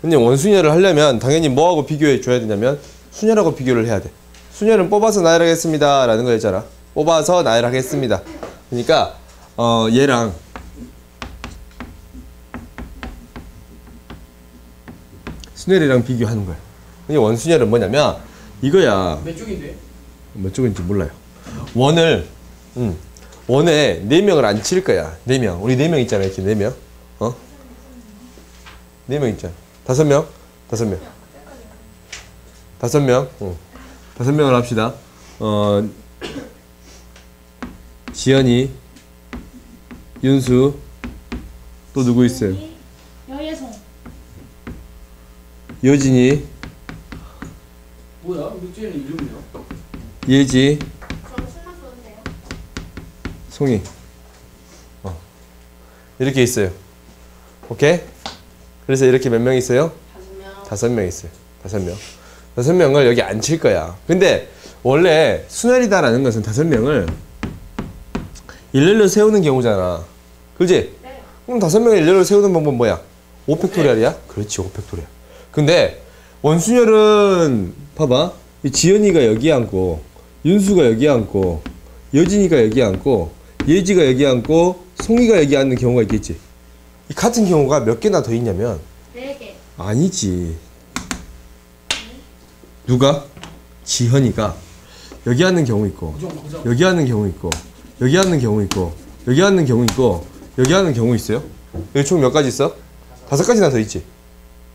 근데 원순열을 하려면 당연히 뭐하고 비교해 줘야 되냐면 순열하고 비교를 해야 돼. 순열은 뽑아서 나열하겠습니다 라는 거 했잖아. 뽑아서 나열하겠습니다. 그러니까 얘랑 순열이랑 비교하는 거야. 이게 원순열은 뭐냐면 이거야. 몇 쪽인데? 몇 쪽인지 몰라요. 원에 4명을 안 칠 거야. 4명. 우리 4명 있잖아. 이렇게 4명. 4명 있잖아. 5명? 5명. 5명. 5명을 합시다. 지연이, 윤수, 또 누구 있어요? 여예송. 여진이, 뭐야? 육지에는 이름이요? 예지, 저는 승만 썼는데요. 송이. 이렇게 있어요. 오케이? 그래서 이렇게 몇 명 있어요? 5명 있어요. 5명. 5명을 여기 안 칠 거야. 근데 원래 순열이다라는 것은 5명을 일렬로 세우는 경우잖아. 그렇지? 네. 그럼 5명을 일렬로 세우는 방법은 뭐야? 5팩토리얼이야? 그렇지, 5팩토리얼. 근데 원순열은 봐봐. 이 지연이가 여기 앉고 윤수가 여기 앉고 여진이가 여기 앉고 예지가 여기 앉고 송이가 여기 앉는 경우가 있겠지. 이 같은 경우가 몇 개나 더 있냐면 4개. 아니지. 누가? 지현이가 여기 앉는 경우 있고 여기 앉는 경우 있고 여기 앉는 경우 있고 여기 앉는 경우 있고 여기 앉는 경우 있어요? 여기 총 몇 가지 있어? 5가지나 더 있지.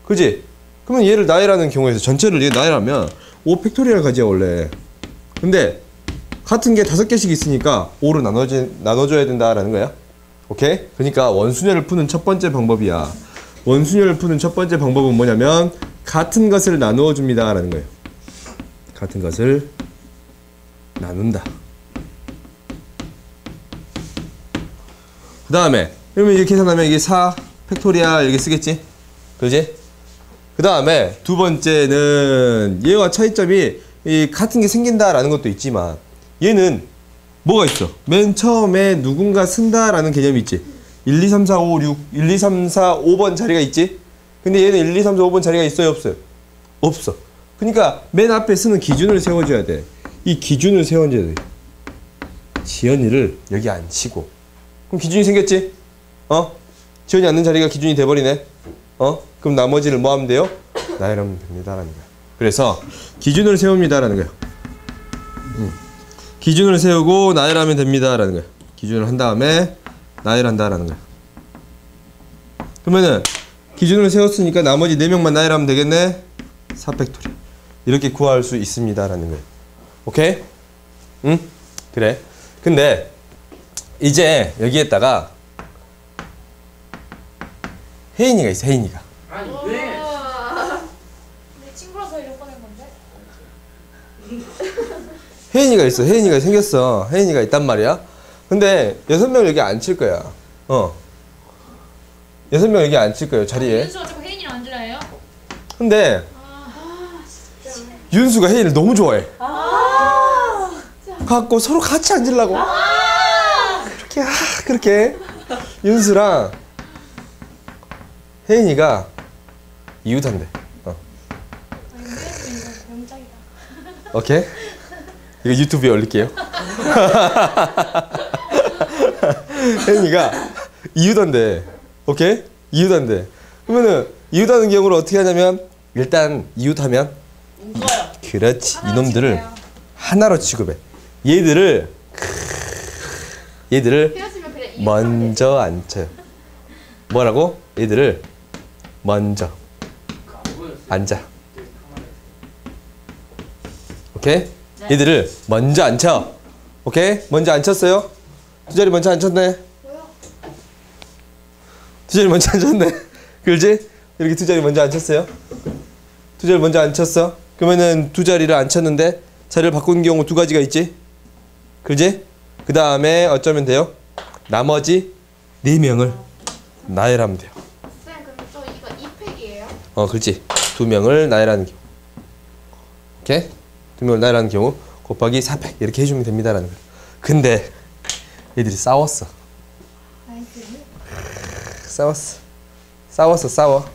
그지? 그러면 얘를 나열하는 경우에서 전체를 얘 나열하면 5팩토리얼 가지야 원래. 근데 같은 게 5개씩 있으니까 5로 나눠줘야 된다라는 거야. 오케이? 그러니까 원순열을 푸는 첫 번째 방법이야. 원순열을 푸는 첫 번째 방법은 뭐냐면 같은 것을 나누어 줍니다 라는 거예요. 같은 것을 나눈다. 그 다음에 그러면 이렇게 계산하면 이게 4 팩토리얼 이렇게 쓰겠지? 그지? 그 다음에 두 번째는 얘와 차이점이 이 같은 게 생긴다라는 것도 있지만 얘는 뭐가 있어? 맨 처음에 누군가 쓴다라는 개념이 있지. 1, 2, 3, 4, 5, 6, 1, 2, 3, 4, 5번 자리가 있지? 근데 얘는 1, 2, 3, 4, 5번 자리가 있어요? 없어요? 없어. 그러니까 맨 앞에 쓰는 기준을 세워줘야 돼. 이 기준을 세워줘야 돼. 지연이를 여기 안 치고. 그럼 기준이 생겼지? 지연이 앉는 자리가 기준이 돼버리네. 그럼 나머지를 뭐 하면 돼요? 나열하면 됩니다라는 거야. 그래서 기준을 세웁니다라는 거야. 기준을 세우고 나열하면 됩니다라는 거야. 기준을 한 다음에 나열한다라는 거야. 그러면은 기준을 세웠으니까 나머지 4명만 나열하면 되겠네. 4팩토리얼. 이렇게 구할 수 있습니다라는 거예요. 오케이? 응? 그래. 근데 이제 여기에다가 혜인이가 있어. 혜인이가. 아니 왜? 내 친구라서 이럴 뻔한 건데. 혜인이가 있어. 혜인이가 생겼어. 혜인이가 있단 말이야. 근데 6명 여기 안 칠 거야. 6명 여기 안 칠 거예요. 자리에. 윤수가 자꾸 혜인이랑 앉으라 해요? 근데 진짜. 윤수가 혜인이를 너무 좋아해. 갖고 서로 같이 앉으려고. 그렇게 윤수랑 혜인이가 이웃한대. 명작이다. 오케이? 이거 유튜브에 올릴게요. 혜인이가 이웃한대. 오케이? 이웃한대. 그러면은 이웃하는 경우를 어떻게 하냐면 일단 이웃하면 그렇지. 이놈들을 하나로 취급해. 얘들을 헤어지면 그냥 먼저 앉혀요. 뭐라고? 얘들을 먼저 앉아. 오케이? 네. 얘들을 먼저 앉혀. 오케이? 먼저 앉혔어요? 두 자리 먼저 앉혔네. 두 자리 먼저 앉혔네. 그렇지? 이렇게 두 자리 먼저 앉혔어요. 두 자리 먼저 앉혔어. 그러면은 두 자리를 앉혔는데 자리를 바꾸는 경우 2가지가 있지? 그렇지? 그 다음에 어쩌면 돼요? 나머지 4명을 나열하면 돼요. 쌤, 근데 저 이거 2팩이에요? 그렇지. 2명을 나열하는 경우. 오케이? 2명을 나열하는 경우 곱하기 4팩 이렇게 해주면 됩니다라는 거예요. 근데 얘들이 싸웠어. 싸워.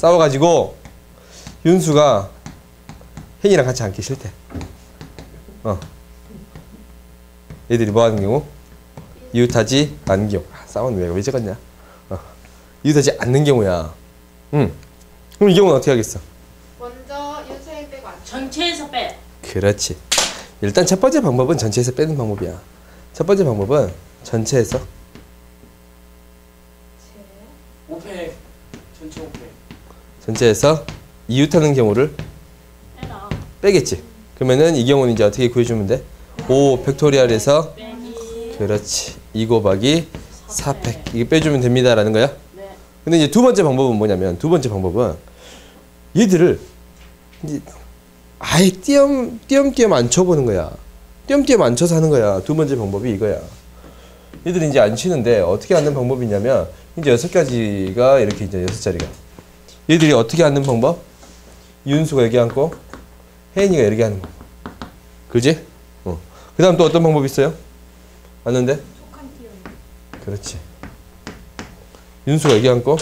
싸워가지고 윤수가 혜인이랑 같이 앉기 싫대. 얘들이 뭐 하는 경우? 이웃하지 않는 경우. 싸우는 왜 적었냐? 이웃하지 않는 경우야. 그럼 이 경우는 어떻게 하겠어? 먼저 윤수행 빼고 안 전체에서 빼. 그렇지. 일단 첫 번째 방법은 전체에서 빼는 방법이야. 첫 번째 방법은 전체에서 5패. 전체 5패. 전체에서 이웃하는 경우를 빼라. 빼겠지. 그러면은 이 경우는 이제 어떻게 구해주면 돼? 5 팩토리얼에서 빼기. 그렇지. 2 곱하기 4팩 이게 빼주면 됩니다라는 거야. 네. 근데 이제 두 번째 방법은 뭐냐면 두 번째 방법은 얘들을 이제 아예 띄엄띄엄 앉혀보는 거야. 띄엄띄엄 앉혀서 하는 거야. 두 번째 방법이 이거야. 얘들이 이제 앉히는데 어떻게 앉는 방법이냐면 이제 6가지가 이렇게 이제 6자리가. 얘들이 어떻게 앉는 방법? 이윤수가 여기 앉고 혜인이가 이렇게 하는 방법. 그지? 그 다음 또 어떤 방법이 있어요? 앉는데? 촉한 띄어. 그렇지. 윤수가 여기 앉고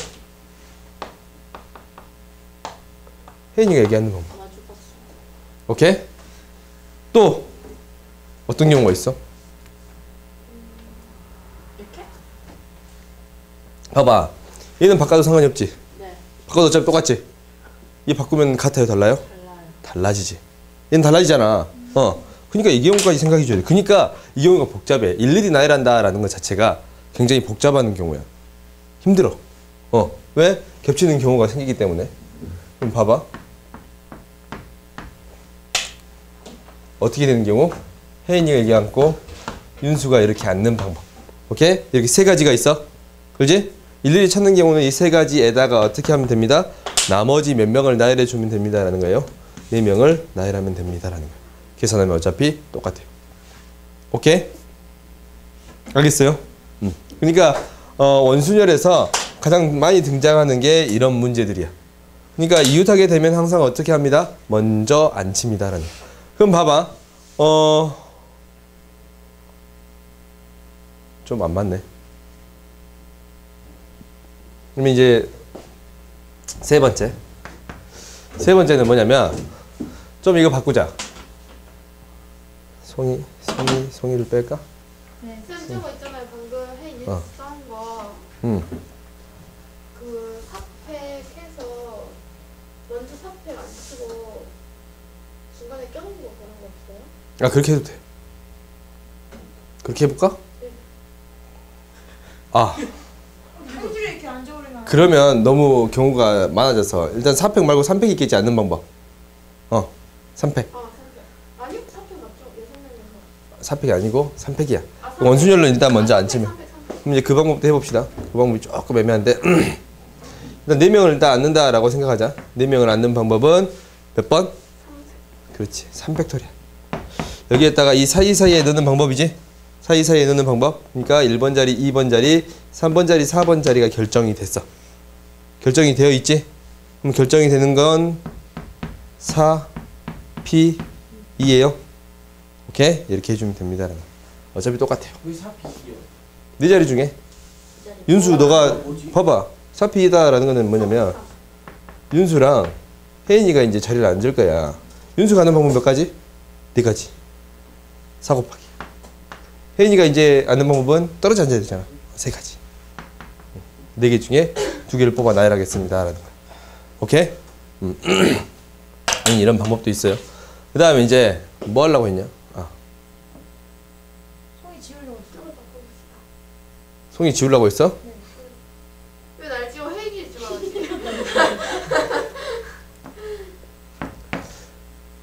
혜인이가 여기 앉는 방법. 나 죽었어. 오케이? 또 어떤 경우가 있어? 이렇게? 봐봐. 얘는 바꿔도 상관이 없지. 네. 바꿔도 어차피 똑같지. 얘 바꾸면 같아요, 달라요? 달라요. 달라지지. 얘는 달라지잖아. 그러니까 이 경우까지 생각해 줘야 돼. 그러니까 이 경우가 복잡해. 일일이 나열한다라는 것 자체가 굉장히 복잡한 경우야. 힘들어. 왜? 겹치는 경우가 생기기 때문에. 그럼 봐봐. 어떻게 되는 경우? 혜인이가 여기 앉고 윤수가 이렇게 앉는 방법. 오케이? 이렇게 세 가지가 있어. 그렇지? 일일이 찾는 경우는 이 세 가지에다가 어떻게 하면 됩니다? 나머지 몇 명을 나열해 주면 됩니다라는 거예요. 4명을 나열하면 됩니다라는 거예요. 계산하면 어차피 똑같아요. 오케이? 알겠어요? 그러니까 원순열에서 가장 많이 등장하는 게 이런 문제들이야. 그러니까 이웃하게 되면 항상 어떻게 합니다? 먼저 앉힙니다라는 거예요. 그럼 봐봐. 좀 안 맞네. 그러면 이제 세 번째는 뭐냐면 좀 이거 바꾸자. 송이를 뺄까? 네. 쌤 저거 있잖아요. 방금 해 뉴스 한 거. 그 사팩해서 먼저 사팩 안 치고 중간에 껴놓은 거 그런 거 없어요? 아 그렇게 해도 돼. 그렇게 해볼까? 아 한 줄에 이렇게 앉아버리면 그러면 너무 경우가 많아져서 일단 4팩 말고 3팩이 있겠지 않는 방법. 3팩. 아, 사팩. 아니요, 사팩 맞죠? 6명에서. 4팩이 아니고 3팩이야. 아, 사팩. 원순열로 일단 먼저 앉히면. 사팩. 그럼 이제 그 방법도 해봅시다. 그 방법이 조금 애매한데 일단 4명을 일단 앉는다라고 생각하자. 4명을 앉는 방법은 몇 번? 그렇지. 3팩토리야. 여기에다가 이 사이사이에 넣는 방법이지? 사이사이에 넣는 방법. 그러니까 1번 자리, 2번 자리, 3번 자리, 4번 자리가 결정이 됐어. 결정이 되어 있지? 그럼 결정이 되는 건 4, P, 2예요. 오케이? 이렇게 해주면 됩니다. 어차피 똑같아요. 왜 4P요? 네 자리 중에 윤수 너가 봐봐. 4P이다라는 거는 뭐냐면 윤수랑 혜인이가 이제 자리를 앉을 거야. 윤수 가는 방법 몇 가지? 4가지. 4 곱하기. 혜인이가 이제 앉는 방법은 떨어져 앉아야 되잖아. 3가지. 4개 중에 2개를 뽑아 나열하겠습니다. 라는 거야. 오케이? 이런 방법도 있어요. 그 다음에 이제 뭐 하려고 했냐? 송이 지우려고 했어. 송이 지우려고 했어? 왜 날 지워? 혜인이 지워.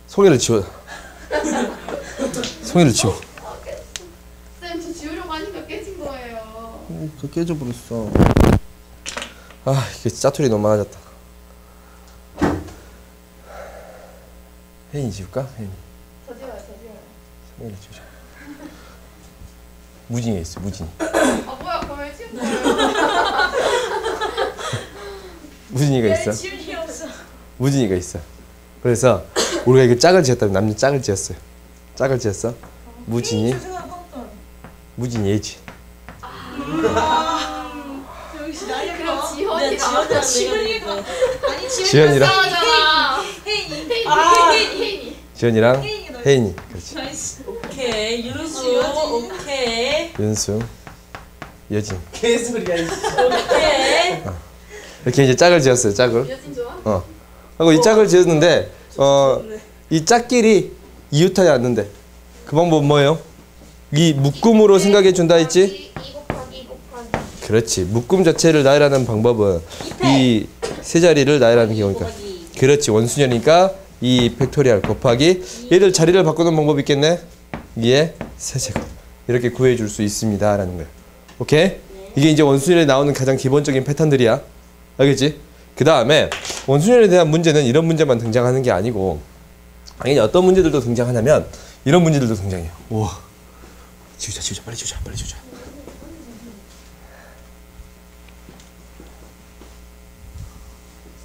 송이를 지워. 송이를 지워. 쌤, 저 지우려고 하니까 깨진 거예요. 그 깨져버렸어. 아, 이게 짜투리 너무 많아졌다. 혜인이 지울까? 혜인이. 저 지워요, 저 지워요. 송이를 지우자. 무진이가 있어, 무진이. 아, 뭐야, 그럼 왜 지운 거예요? 무진이가 있어. 지울 리 없어. 무진이가 있어. 그래서 우리가 이거 짝을 지었다면 남녀 짝을 지었어요. 짝을 지었어. 무진이. 무진이 얘지. 그럼 지원이랑 지연이랑 내가 아니 지연이랑 싸우잖아. 혜인이. 혜인이. 지연이랑 혜인이 너. 혜인이. 그렇지. 나이스. 오케이 윤수 오케이 윤수, 여진. 개소리야. 오케이 이렇게 이제 짝을 지었어요. 짝을. 여진 좋아? 하고 이 짝을 지었는데 이 짝끼리 이웃하지 않는데 그 방법 뭐예요? 이 묶음으로 생각해 준다 했지? 2 곱하기 2 곱하기. 그렇지. 묶음 자체를 나열하는 방법은 이 세 자리를 나열하는 경우니까. 그렇지. 원순열이니까 이 팩토리얼 곱하기 얘들 자리를 바꾸는 방법이 있겠네. 이게 세제곱 이렇게 구해 줄 수 있습니다 라는 거예요. 오케이? 이게 이제 원순열에 나오는 가장 기본적인 패턴들이야. 알겠지? 그 다음에 원순열에 대한 문제는 이런 문제만 등장하는 게 아니고 당연히 어떤 문제들도 등장하냐면 이런 문제들도 등장해요. 우와. 지우자 빨리 지우자.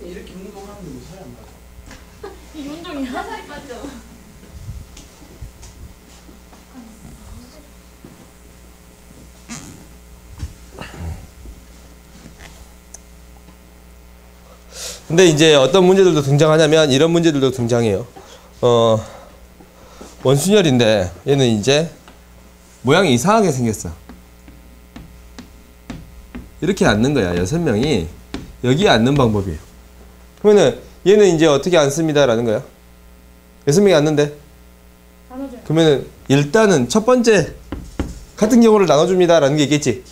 이렇게 운동하는데 왜 살이 안 빠져? 이 운동이 화살이 빠져. 근데 이제 어떤 문제들도 등장하냐면 이런 문제들도 등장해요. 원순열인데 얘는 이제 모양이 이상하게 생겼어. 이렇게 앉는 거야. 6명이 여기에 앉는 방법이에요. 그러면은 얘는 이제 어떻게 앉습니다라는 거야. 6명이 앉는데 그러면은 일단은 첫 번째 같은 경우를 나눠줍니다라는 게 있겠지.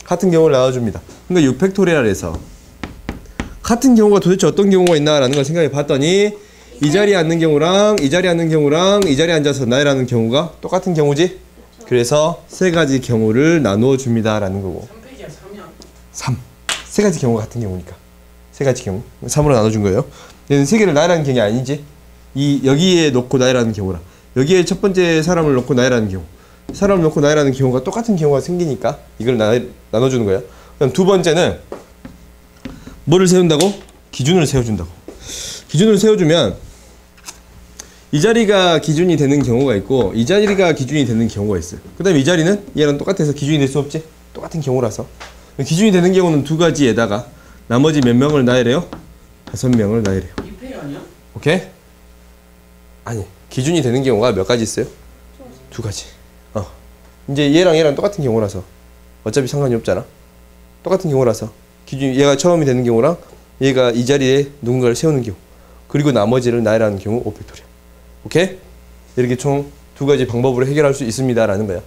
같은 경우를 나눠줍니다. 그러니까 6팩토리얼에서 같은 경우가 도대체 어떤 경우가 있나라는 걸 생각해 봤더니 이 자리에 앉는 경우랑 이 자리에 앉는 경우랑 이 자리에 앉아서 나열하는 경우가 똑같은 경우지. 그래서 세 가지 경우를 나누어 줍니다라는 거고. 3팩이야 3이야. 3. 세 가지 경우가 같은 경우니까. 세 가지 경우. 3으로 나눠준 거예요. 얘는 세 개를 나열하는 경우가 아니지. 이 여기에 놓고 나열하는 경우랑 여기에 첫 번째 사람을 놓고 나열하는 경우. 사람을 놓고 나열하는 경우가 똑같은 경우가 생기니까 이걸 나눠주는 거야. 그럼 두 번째는 뭐를 세운다고? 기준을 세워준다고. 기준을 세워주면 이 자리가 기준이 되는 경우가 있고 이 자리가 기준이 되는 경우가 있어요. 그 다음에 이 자리는 얘랑 똑같아서 기준이 될 수 없지? 똑같은 경우라서 기준이 되는 경우는 두 가지에다가 나머지 몇 명을 나열해요? 5명을 나열해요. 2팩 아니야? 오케이? 아니 기준이 되는 경우가 몇 가지 있어요? 두 가지. 이제 얘랑 똑같은 경우라서 어차피 상관이 없잖아. 똑같은 경우라서 기준 얘가 처음이 되는 경우랑 얘가 이 자리에 누군가를 세우는 경우 그리고 나머지를 나열하는 경우 5팩토리얼. 오케이? 이렇게 총 두 가지 방법으로 해결할 수 있습니다라는 거야.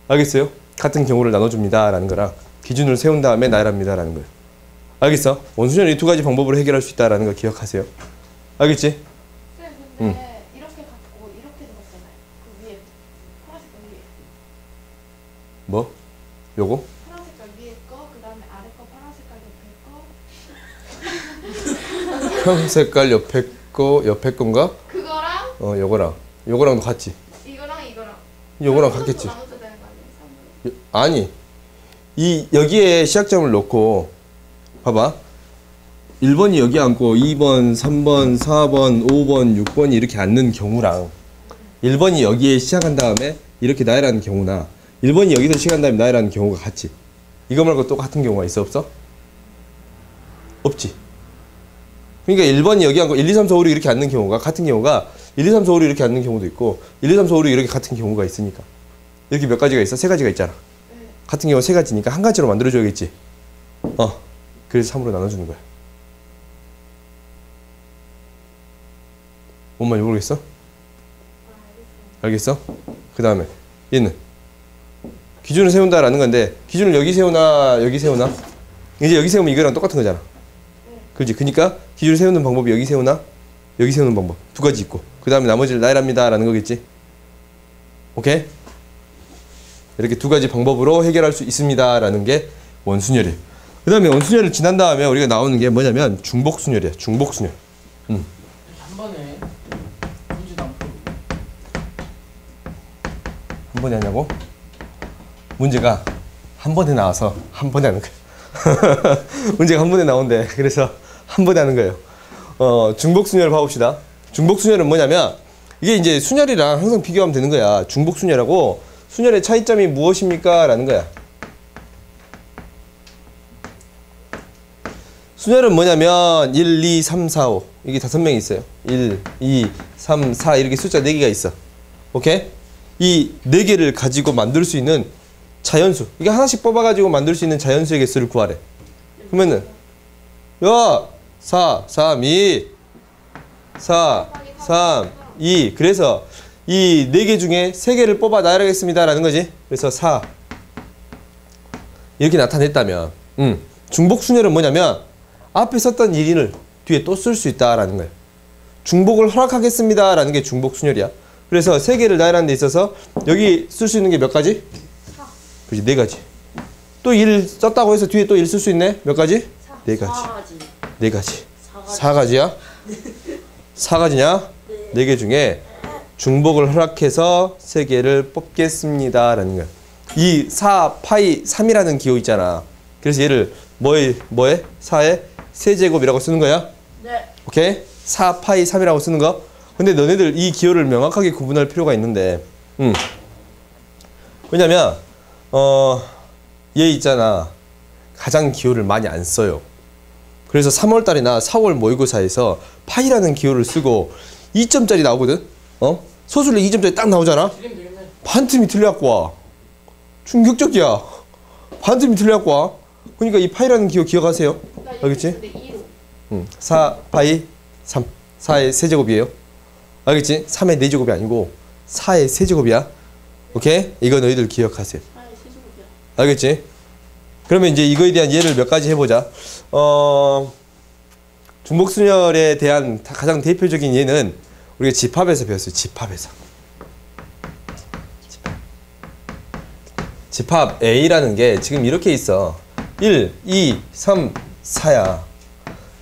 알겠어요? 같은 경우를 나눠줍니다 라는 거랑 기준을 세운 다음에 나열합니다 라는 거예요. 알겠어? 원순열 이 두 가지 방법으로 해결할 수 있다라는 걸 기억하세요. 알겠지? 쌤 근데 이렇게 갖고 이렇게 적었잖아요. 그 위에 파란색 위에. 뭐? 요거? 파란 색깔 위에 거, 그 다음에 아래 거 파란 색깔 옆에 거. 형 색깔 옆에 건가? 그거랑 요거랑 같지? 이거랑 요거랑 같겠지? 나눠줘야 되는 거 아니에요? 아니 여기에 시작점을 놓고 봐봐. 1번이 여기 앉고 2번, 3번, 4번, 5번, 6번이 이렇게 앉는 경우랑 1번이 여기에 시작한 다음에 이렇게 나열하는 경우나 1번이 여기서 시작한 다음에 나열하는 경우가 같지. 이거 말고 또 같은 경우가 있어 없어? 없지. 그러니까 1번이 여기 앉고 1, 2, 3, 4, 5, 6 이렇게 앉는 경우가 같은 경우가 1, 2, 3, 4, 5, 6 이렇게 앉는 경우도 있고 1, 2, 3, 4, 5, 6 이렇게 같은 경우가 있으니까 이렇게 몇 가지가 있어? 세 가지가 있잖아. 같은 경우 세 가지니까 한 가지로 만들어줘야겠지. 그래서 3으로 나눠주는 거야. 뭔 말인지 모르겠어? 알겠어? 그 다음에 얘는 기준을 세운다라는 건데 기준을 여기 세우나 여기 세우나? 이제 여기 세우면 이거랑 똑같은 거잖아. 그렇지? 그러니까 기준을 세우는 방법이 여기 세우나 여기 세우는 방법 두 가지 있고 그 다음에 나머지를 나열합니다 라는 거겠지. 오케이? 이렇게 두 가지 방법으로 해결할 수 있습니다 라는 게 원순열이에요. 그 다음에 원순열을 지난 다음에 우리가 나오는 게 뭐냐면 중복순열이야. 중복순열. 한 번에 문제도 안 풀고. 한 번에 하냐고? 문제가 한 번에 나와서 한 번에 하는 거야. 문제가 한 번에 나온대. 그래서 한 번에 하는 거예요. 중복순열을 봐봅시다. 중복순열은 뭐냐면 이게 이제 순열이랑 항상 비교하면 되는 거야. 중복순열하고 순열의 차이점이 무엇입니까? 라는 거야. 순열은 뭐냐면 1, 2, 3, 4, 5 이게 5명이 있어요. 1, 2, 3, 4 이렇게 숫자 4개가 있어. 오케이? 이 4개를 가지고 만들 수 있는 자연수. 이게 하나씩 뽑아가지고 만들 수 있는 자연수의 개수를 구하래. 그러면은 4, 3, 2 4, 3, 2 그래서 이 4개 중에 3개를 뽑아 놔야겠습니다 라는 거지. 그래서 4 이렇게 나타냈다면 중복순열은 뭐냐면 앞에 썼던 1인을 뒤에 또 쓸 수 있다라는 거예요. 중복을 허락하겠습니다 라는 게 중복순열이야. 그래서 3개를 나열하는 데 있어서 여기 쓸 수 있는 게 몇 가지? 그렇지, 4가지. 또 1 썼다고 해서 뒤에 또 1 쓸 수 있네? 몇 가지? 4가지. 4가지. 4가지야? 4가지냐? 4개 중에 중복을 허락해서 3개를 뽑겠습니다 라는 거야. 이 4 파이 3이라는 기호 있잖아. 그래서 얘를 뭐에 4의 세제곱이라고 쓰는 거야? 네. 오케이? 4 파이 3이라고 쓰는 거. 근데 너네들 이 기호를 명확하게 구분할 필요가 있는데 왜냐면 얘 있잖아. 가장 기호를 많이 안 써요. 그래서 3월달이나 4월 모의고사에서 파이라는 기호를 쓰고 2점짜리 나오거든? 소술래 2점짜리 딱 나오잖아? 틀리면 되겠네. 반틈이 틀려갖고 와. 충격적이야. 반틈이 틀려갖고 와. 그러니까 이 파이라는 기호 기억하세요. 알겠지? 4 파이 3. 4의 세제곱이에요. 알겠지? 3의 4제곱이 아니고 4의 세제곱이야. 오케이? 이거 너희들 기억하세요. 알겠지? 그러면 이제 이거에 대한 예를 몇 가지 해보자. 중복순열에 대한 가장 대표적인 예는 우리가 집합에서 배웠어요. 집합에서. 집합 A라는 게 지금 이렇게 있어. 1, 2, 3, 4야.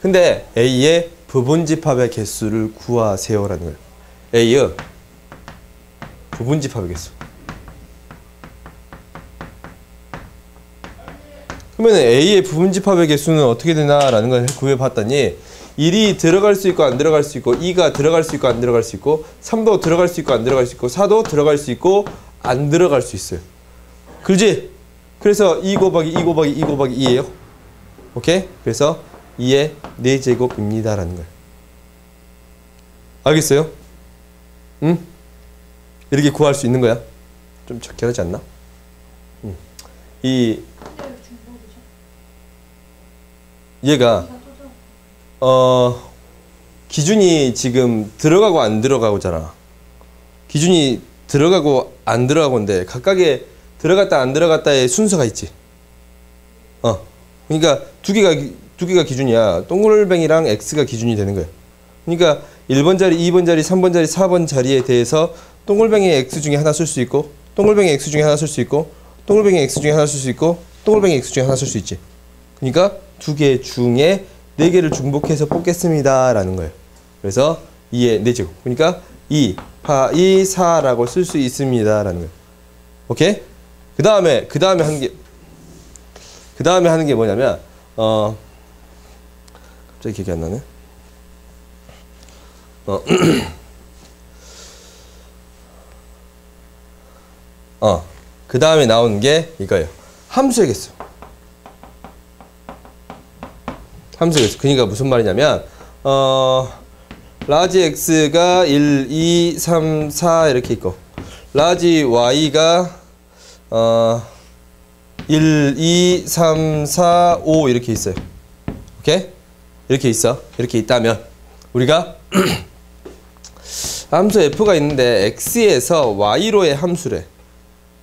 근데 A의 부분집합의 개수를 구하세요라는 거예요. A의 부분집합의 개수. 그러면 A의 부분집합의 개수는 어떻게 되나라는 걸 구해봤더니 1이 들어갈 수 있고 안 들어갈 수 있고 2가 들어갈 수 있고 안 들어갈 수 있고 3도 들어갈 수 있고 안 들어갈 수 있고 4도 들어갈 수 있고 안 들어갈 수 있어요. 그렇지? 그래서 2 곱하기 2 곱하기 2 곱하기 2예요. 오케이? 그래서 2의 4제곱입니다 라는 거예요. 알겠어요? 응? 이렇게 구할 수 있는 거야. 좀 적절하지 않나? 얘가 기준이 지금 들어가고 안 들어가고잖아. 기준이 들어가고 안 들어가고인데 각각의 들어갔다 안 들어갔다의 순서가 있지. 그러니까 두 개가 기준이야. 동글뱅이랑 X가 기준이 되는 거야. 그러니까 1번 자리, 2번 자리, 3번 자리, 4번 자리에 대해서 동글뱅이 X 중에 하나 쓸 수 있고 동글뱅이 X 중에 하나 쓸 수 있고 동글뱅이 X 중에 하나 쓸 수 있고 동글뱅이 X 중에 하나 쓸 수 있지. 그러니까 두 개 중에 4개를 중복해서 뽑겠습니다 라는 거예요. 그래서 2의 4제곱. 그러니까 2 파이 4라고 쓸 수 있습니다 라는 거예요. 오케이? 그 다음에 하는 게 뭐냐면 갑자기 기억이 안 나네. 그 다음에 나오는 게 이거예요. 함수의 개수. 함수의 개수. 그러니까 무슨 말이냐면 라지 x가 1, 2, 3, 4 이렇게 있고 라지 y가 1, 2, 3, 4, 5 이렇게 있어요. 오케이? 이렇게 있어. 이렇게 있다면 우리가 함수 f가 있는데 x에서 y로의 함수래.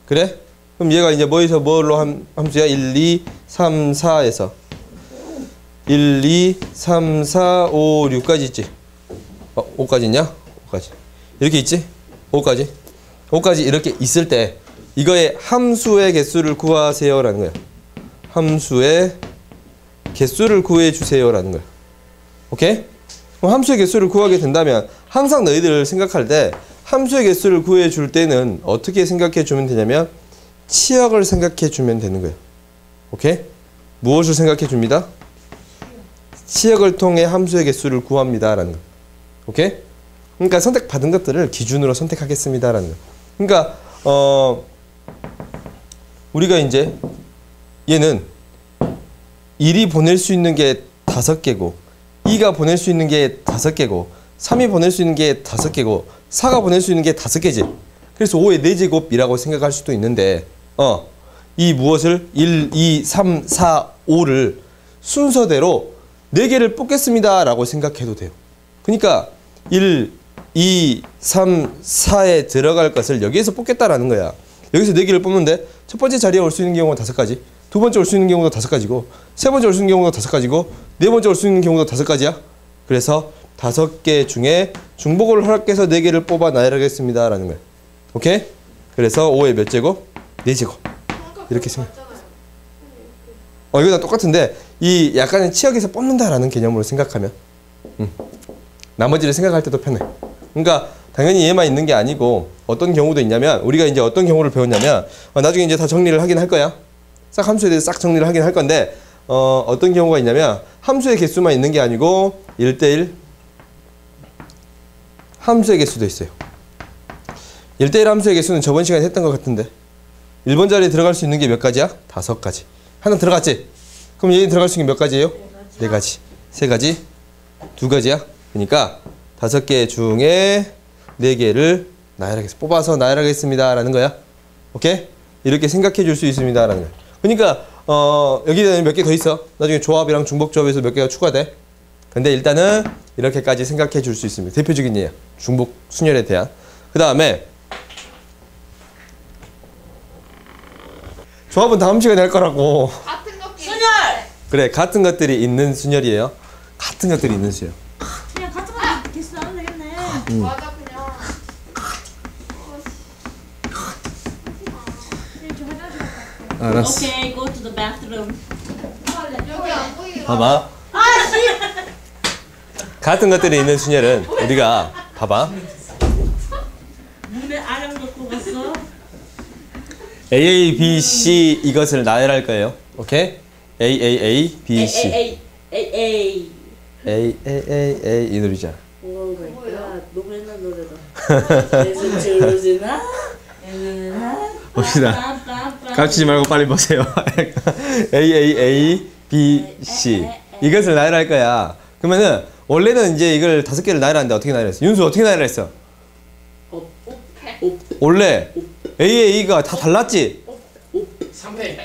그래? 그럼 얘가 이제 뭐에서 뭘로 함수야? 1, 2, 3, 4에서 1, 2, 3, 4, 5, 6까지 있지? 5까지 있냐? 5까지. 이렇게 있지? 5까지. 5까지 이렇게 있을 때 이거의 함수의 개수를 구하세요 라는 거야. 함수의 개수를 구해주세요 라는 거야. 오케이? 그럼 함수의 개수를 구하게 된다면 항상 너희들 생각할 때 함수의 개수를 구해줄 때는 어떻게 생각해 주면 되냐면 치역을 생각해 주면 되는 거예요. 오케이? 무엇을 생각해 줍니다? 치역을 통해 함수의 개수를 구합니다 라는 거. 오케이? 그러니까 선택받은 것들을 기준으로 선택하겠습니다 라는 거. 그러니까 우리가 이제 얘는 1이 보낼 수 있는 게 5개고 2가 보낼 수 있는 게 5개고 3이 보낼 수 있는 게 5개고 4가 보낼 수 있는 게 5개지. 그래서 5의 4제곱이라고 생각할 수도 있는데 이 무엇을 1, 2, 3, 4, 5를 순서대로 4개를 뽑겠습니다 라고 생각해도 돼요. 그러니까 1, 2, 3, 4에 들어갈 것을 여기에서 뽑겠다라는 거야. 여기서 4개를 뽑는데 첫 번째 자리에 올 수 있는 경우가 5가지, 두 번째 올 수 있는 경우도 5가지고, 세 번째 올 수 있는 경우도 5가지고, 네 번째 올 수 있는 경우도 5가지야. 그래서 5개 중에 중복을 허락해서 4개를 뽑아 나열하겠습니다 라는 거야. 오케이? 그래서 5의 몇 제곱? 4제곱. 이렇게 생각. 이거랑 똑같은데 이 약간의 치역에서 뽑는다라는 개념으로 생각하면 나머지를 생각할 때도 편해. 그러니까 당연히 얘만 있는 게 아니고 어떤 경우도 있냐면 우리가 이제 어떤 경우를 배웠냐면 나중에 이제 다 정리를 하긴 할 거야. 싹 함수에 대해서 싹 정리를 하긴 할 건데 어떤 경우가 있냐면 함수의 개수만 있는 게 아니고 1대1 함수의 개수도 있어요. 1대1 함수의 개수는 저번 시간에 했던 것 같은데 1번 자리에 들어갈 수 있는 게 몇 가지야? 5가지. 하나 들어갔지? 그럼 얘는 들어갈 수 있는 게 몇 가지예요? 4가지. 3가지? 2가지야? 그러니까 5개 중에 4개를 뽑아서 나열하겠습니다 라는 거야. 오케이? 이렇게 생각해 줄 수 있습니다 라는 거야. 그러니까 여기에는 몇 개 더 있어. 나중에 조합이랑 중복조합에서 몇 개가 추가돼. 근데 일단은 이렇게까지 생각해 줄 수 있습니다. 대표적인 예야. 중복 순열에 대한. 그 다음에 조합은 다음 시간에 할 거라고. 같은 것끼리. 순열! 그래, 같은 것들이 있는 순열이에요. 같은 것들이 있는 순열. 그냥 같은 거 개수 나오면 되겠네. 맞아 그냥. 알았어. Okay, go to the bathroom. 여기 안 보이게. 봐봐. 같은 것들이 있는 순열은 우리가 봐봐. 문에 아령 넣고 갔어. A, B, C 이것을 나열할 거예요. 오케이? A, B, C. A. A 이 노래잖아. 오 마이 갓. 노래나 노래다. 그래서 저러지나? 봅시다. 깝치지 말고 빨리 보세요. A, B, C 이것을 나열할 거야. 그러면은 원래는 이제 이걸 5개를 나열하는데 어떻게 나열했어? 윤수 어떻게 나열했어? 원래 A가 다 달랐지? 3패.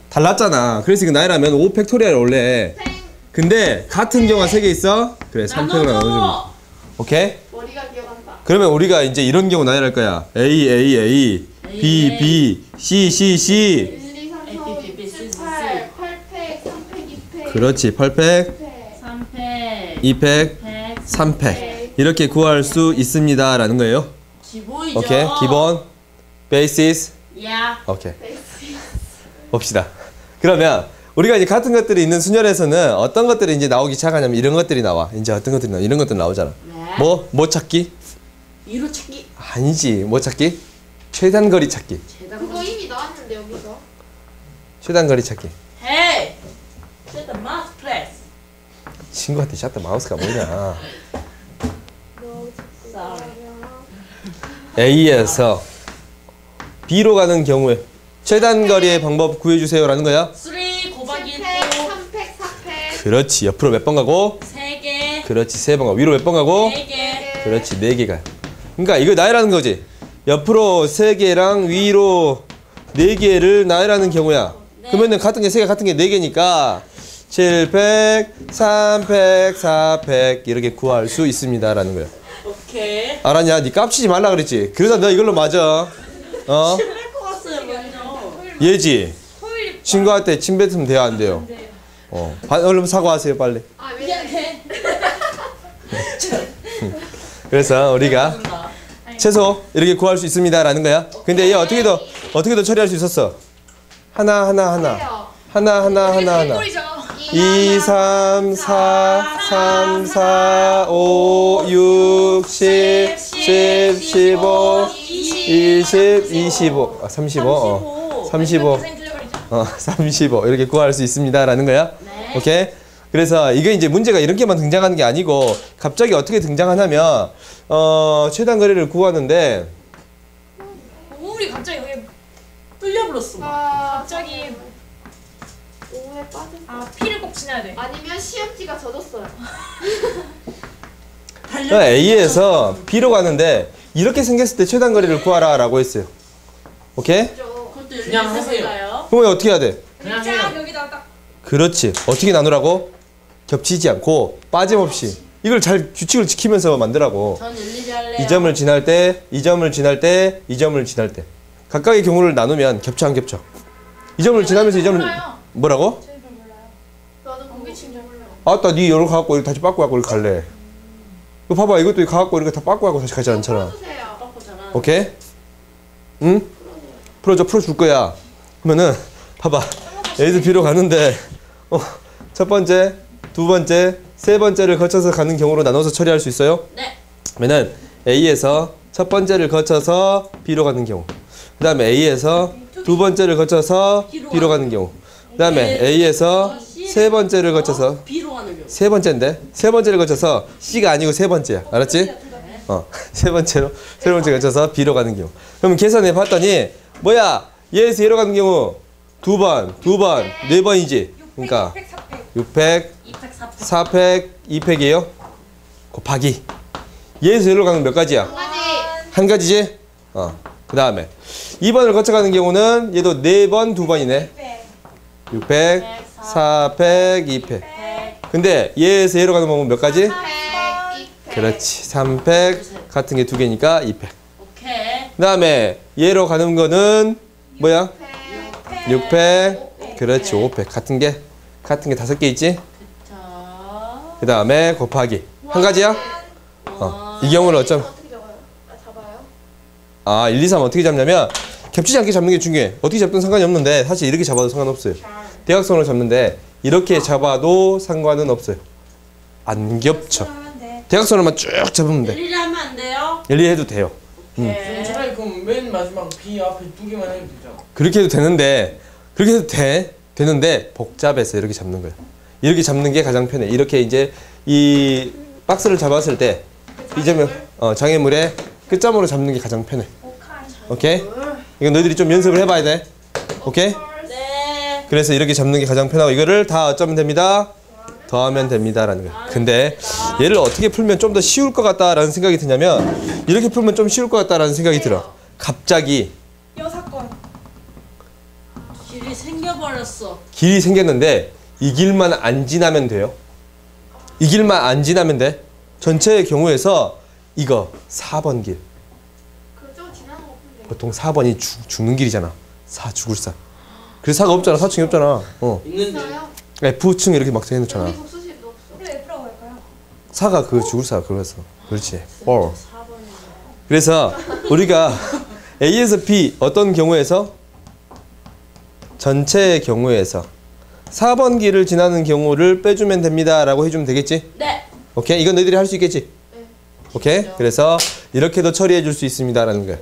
달랐잖아. 그래서 이거 나열하면 5 팩토리얼 원래. 근데 같은 경우가 3개 있어? 그래 3팩으로 나눠주면 오케이? 머리가 기억한다. 그러면 우리가 이제 이런 경우 나열할 거야. A, B, B, C, 1, 2, 3, 4, 5, 6, 7, 8, 8팩, 3팩, 2팩. 그렇지 8팩, 3패. 2팩, 100. 3팩 이렇게 구할 수 있습니다 라는 거예요. 기본이죠. 오케이 기본 베이시스 야. 오케이 봅시다. 그러면 우리가 이제 같은 것들이 있는 순열에서는 어떤 것들이 이제 나오기 시작하냐면 이런 것들이 나와. 이제 어떤 것들이 나와? 이런 것들 나오잖아. 네. 뭐 찾기? 위로 찾기. 아니지. 뭐 찾기? 최단거리 찾기. 그거 이미 나왔는데 여기서. 최단거리 찾기. Hey. Set the mouse press. 친구한테 샷더 마우스가 뭐냐? Sorry. A에서 B로 가는 경우에 최단거리의 방법 구해주세요라는 거야. 3 곱하기 2. 3팩, 4팩. 그렇지. 옆으로 몇 번 가고? 3개. 그렇지. 3번 가고. 위로 몇 번 가고? 4개. 그렇지. 4개가. 그러니까 이거 나열하는 거지. 옆으로 3개랑 위로 4개를 나열하는 경우야. 그러면은 같은 게 3개 같은 게 4개니까 7팩, 3팩, 4팩 이렇게 구할 수 있습니다라는 거야. 오케이. 알았냐? 니 깝치지 말라 그랬지. 그러다 너 이걸로 맞아. 칠할 것 같아요, 먼저. 얘지. 친구한테 침 뱉으면 돼요, 안 돼요? 얼른 사과하세요, 빨리. 아, 왜? 미안해. 그래서 우리가 최소 이렇게 구할 수 있습니다라는 거야. 근데 얘 어떻게 더 처리할 수 있었어? 하나. 2, 3, 4, 3, 4, 5, 6, 10, 10, 15, 20, 25, 35, 35, 35 이렇게 구할 수 있습니다라는 거야. 네. 오케이? 그래서 이게 이제 문제가 이렇게만 등장하는 게 아니고 갑자기 어떻게 등장하냐면 최단 거리를 구하는데 우리 갑자기 여기 뚫려버렸어. 아, 갑자기. 5회 빠졌어. 아 P를 꼭 지나야 돼. 아니면 시험지가 젖었어요. 그러니까 A에서 B로 가는데 이렇게 생겼을 때 최단 거리를 구하라 라고 했어요. 오케이? 그죠? 그것도 그냥 열리는 하세요. 건가요? 그럼 어떻게 해야 돼? 그냥 쫙 해요. 여기다가 딱. 그렇지. 어떻게 나누라고? 겹치지 않고 빠짐없이. 이걸 잘 규칙을 지키면서 만들라고. 전 일일이 할래요. 이 점을 지날 때, 이 점을 지날 때, 이 점을 지날 때. 각각의 경우를 나누면 겹쳐 안 겹쳐? 이 점을 지나면서 이 점을 몰라요. 뭐라고? 저희 잘 몰라요. 나도 거기 진짜 몰라. 아따 니 요렇게 갖고 이렇게 다시 빠꾸 갖고 이렇게 갈래. 이거 봐봐. 이것도 가갖고 이렇게 다 빠꾸 갖고 다시 가지 않잖아. 풀어주세요. 바꾸잖아. 오케이? 응? 풀어줄 거야. 그러면은 봐봐. A에서 B로 가는데 첫 번째, 두 번째, 세 번째를 거쳐서 가는 경우로 나눠서 처리할 수 있어요? 네. 그러면은 A에서 첫 번째를 거쳐서 B로 가는 경우. 그 다음에 A에서 두 번째를 거쳐서 B로 가는 경우. 그 다음에 A에서 세 번째를 거쳐서 B로 가는 경우. 세 번째인데 세 번째를 거쳐서 C가 아니고 세 번째야. 알았지? 세 번째 거쳐서 B로 가는 경우. 그럼 계산해 봤더니 뭐야? 얘에서 얘로 가는 경우 두 번, 네 번이지. 그러니까 600, 200, 400. 4팩, 2팩이에요. 곱하기. 얘에서 얘로 가는 몇 가지야? 한 가지. 한 가지지? 그 다음에 2번을 거쳐가는 경우는 얘도 4번, 2번이네. 600, 4팩, 2팩. 근데 얘에서 얘로 가는 방법은 몇 가지? 100, 200. 그렇지. 3팩 같은 게 2개니까 2팩. 오케이. 그 다음에 얘로 가는 거는 뭐야? 100. 6팩. 그렇지. 5팩. 같은 게 5개 있지? 자. 그 다음에 곱하기. 한 가지야? 이 경우는 어쩜? 어떻게 적어요? 잡아요? 1, 2, 3 어떻게 잡냐면 겹치지 않게 잡는 게 중요해. 어떻게 잡든 상관이 없는데 사실 이렇게 잡아도 상관없어요. 대각선으로 잡는데 이렇게 잡아도 상관은 없어요. 안 겹쳐. 대각선으로만 쭉 잡으면 돼. 일일이 하면 안 돼요? 열리해도 돼요. 그럼 차라리 그럼 맨 마지막 B 앞에 2개만 해도 되죠. 그렇게 해도 되는데 그렇게 해도 되는데 복잡해서 이렇게 잡는 거예요. 이렇게 잡는 게 가장 편해. 이렇게 이제 이 박스를 잡았을 때 이 점을 장애물의 끝점으로 잡는 게 가장 편해. 오케이? 이건 너희들이 좀 연습을 해봐야 돼. 오케이? 네. 그래서 이렇게 잡는 게 가장 편하고 이거를 다 어쩌면 됩니다. 더하면 됩니다라는 거야. 근데 얘를 어떻게 풀면 좀 더 쉬울 것 같다라는 생각이 드냐면 이렇게 풀면 좀 쉬울 것 같다라는 생각이 들어. 갑자기 여사건. 길이 생겨버렸어. 길이 생겼는데 이 길만 안 지나면 돼요. 이 길만 안 지나면 돼. 전체의 경우에서 이거 4번 길. 그쪽 지나는 거 풀면 보통 4번이 죽는 길이잖아. 죽을 사. 그래서 4가 없잖아. 4층이 없잖아. 있는데. 있어요? F층 이렇게 막 해놓잖아. 여기 독수실도 없어. 그래 F라고 할까요? 4가 그 죽을 사. 그래서 그렇지. 4. 4번이네. 그래서 우리가 A에서 B 어떤 경우에서 전체의 경우에서 4번 길을 지나는 경우를 빼주면 됩니다 라고 해주면 되겠지? 네. 오케이? 이건 너희들이 할 수 있겠지? 네. 오케이? 그래서 이렇게도 처리해 줄 수 있습니다 라는 거야.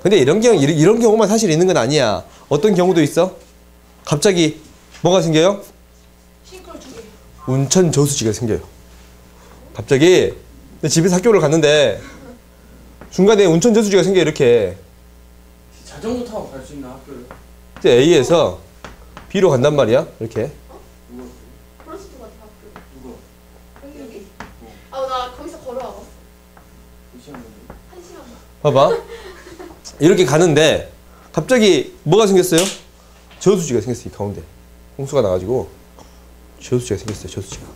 근데 이런 경우만 사실 있는 건 아니야. 어떤 경우도 있어? 갑자기 뭐가 생겨요? 싱크로 2개. 운천 저수지가 생겨요. 갑자기 내 집에서 학교를 갔는데 중간에 운천 저수지가 생겨 이렇게. 자전거 타고 갈 수 있는 학교를. 이제 A에서 B로 간단 말이야. 이렇게. 누구? 프로스트 같은 학교. 누구? 여기? 나 거기서 걸어와봤어. 몇 시간 한 시간 반. 봐봐. 이렇게 가는데 갑자기 뭐가 생겼어요? 저수지가 생겼어. 이 가운데. 홍수가 나가지고 저수지가 생겼어요. 저수지가.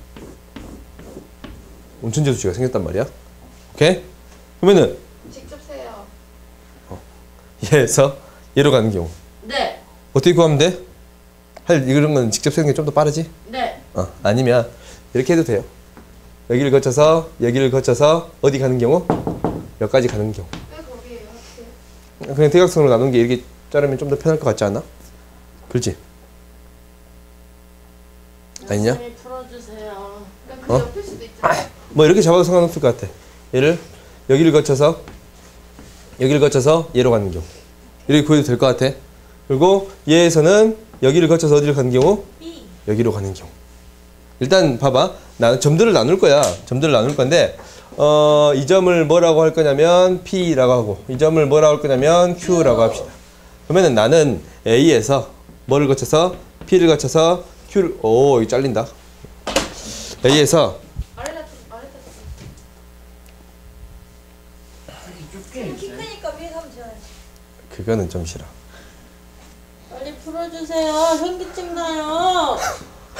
온천 저수지가 생겼단 말이야. 오케이? 그러면은 직접 세요. 얘에서 얘로 가는 경우 네. 어떻게 구하면 돼? 이런 건 직접 세는 게 좀 더 빠르지? 네. 아니면 이렇게 해도 돼요. 여기를 거쳐서 어디 가는 경우? 여기까지 가는 경우. 왜 거기에요? 학교? 그냥 대각선으로 나눈 게 이렇게 자르면 좀 더 편할 것 같지 않아? 그렇지? 아니냐? 선생님 풀어주세요. 그러니까 그 옆일 수도 있잖아. 뭐 이렇게 잡아도 상관없을 것 같아. 얘를 여기를 거쳐서 얘로 가는 경우. 이렇게 구해도 될 것 같아. 그리고 얘에서는 여기를 거쳐서 어디를 가는 경우? B. 여기로 가는 경우. 일단 봐봐. 나는 점들을 나눌 거야. 점들을 나눌 건데 이 점을 뭐라고 할 거냐면 P라고 하고 이 점을 뭐라고 할 거냐면 Q라고 합시다. 그러면은 나는 A에서 뭐를 거쳐서 P를 거쳐서 Q를 오 이거 잘린다. A에서 아래다 좀 좁게 키 있어요. 크니까 위에서 하면 되잖아요. 그거는 좀 싫어. 빨리 풀어주세요. 현기증 나요.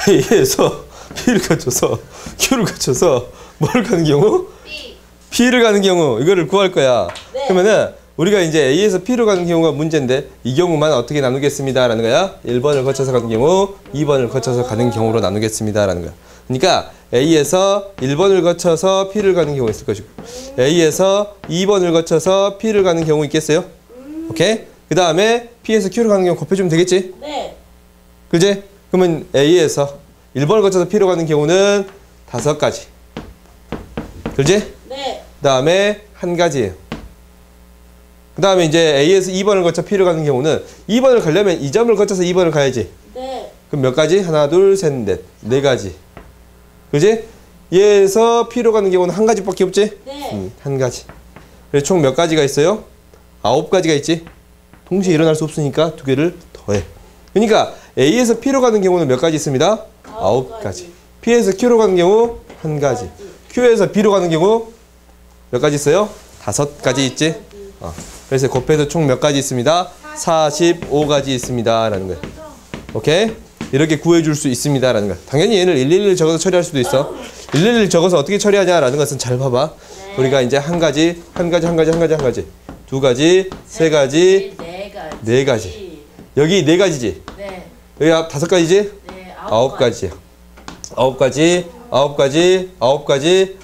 A에서 P를 거쳐서 Q를 거쳐서 뭘 가는 경우? B. P를 가는 경우 이거를 구할 거야. 네. 그러면은 우리가 이제 A에서 P로 가는 경우가 문제인데 이 경우만 어떻게 나누겠습니다 라는 거야. 1번을 거쳐서 가는 경우 2번을 거쳐서 가는 경우로 나누겠습니다 라는 거야. 그러니까 A에서 1번을 거쳐서 P를 가는 경우가 있을 것이고 A에서 2번을 거쳐서 P를 가는 경우 있겠어요? 오케이? 그 다음에 P에서 Q를 가는 경우 곱해주면 되겠지? 네. 그지? 그러면 A에서 1번을 거쳐서 P로 가는 경우는 5가지. 그지? 네. 그 다음에 한 가지예요. 그 다음에 이제 A에서 2번을 거쳐 P로 가는 경우는 2번을 가려면 이 점을 거쳐서 2번을 가야지. 네. 그럼 몇 가지? 하나, 둘, 셋, 넷. 4가지. 그지? 얘에서 P로 가는 경우는 한 가지밖에 없지? 네. 한 가지. 그래서 총 몇 가지가 있어요? 9가지가 있지? 동시에 일어날 수 없으니까 2개를 더해. 그러니까 A에서 P로 가는 경우는 몇 가지 있습니다? 9가지. P에서 Q로 가는 경우 한 가지. Q에서 B로 가는 경우 몇 가지 있어요? 5가지 있지? 그래서 곱해서 총 몇 가지 있습니다? 45가지 있습니다 라는 거예요. 오케이? 이렇게 구해줄 수 있습니다 라는 거야. 당연히 얘를 111 적어서 처리할 수도 있어. 111 적어서 어떻게 처리하냐 라는 것은 잘 봐봐. 우리가 이제 한 가지, 두 가지, 세 가지, 네 가지. 여기 4가지지? 네. 여기 5가지지? 네. 9가지야.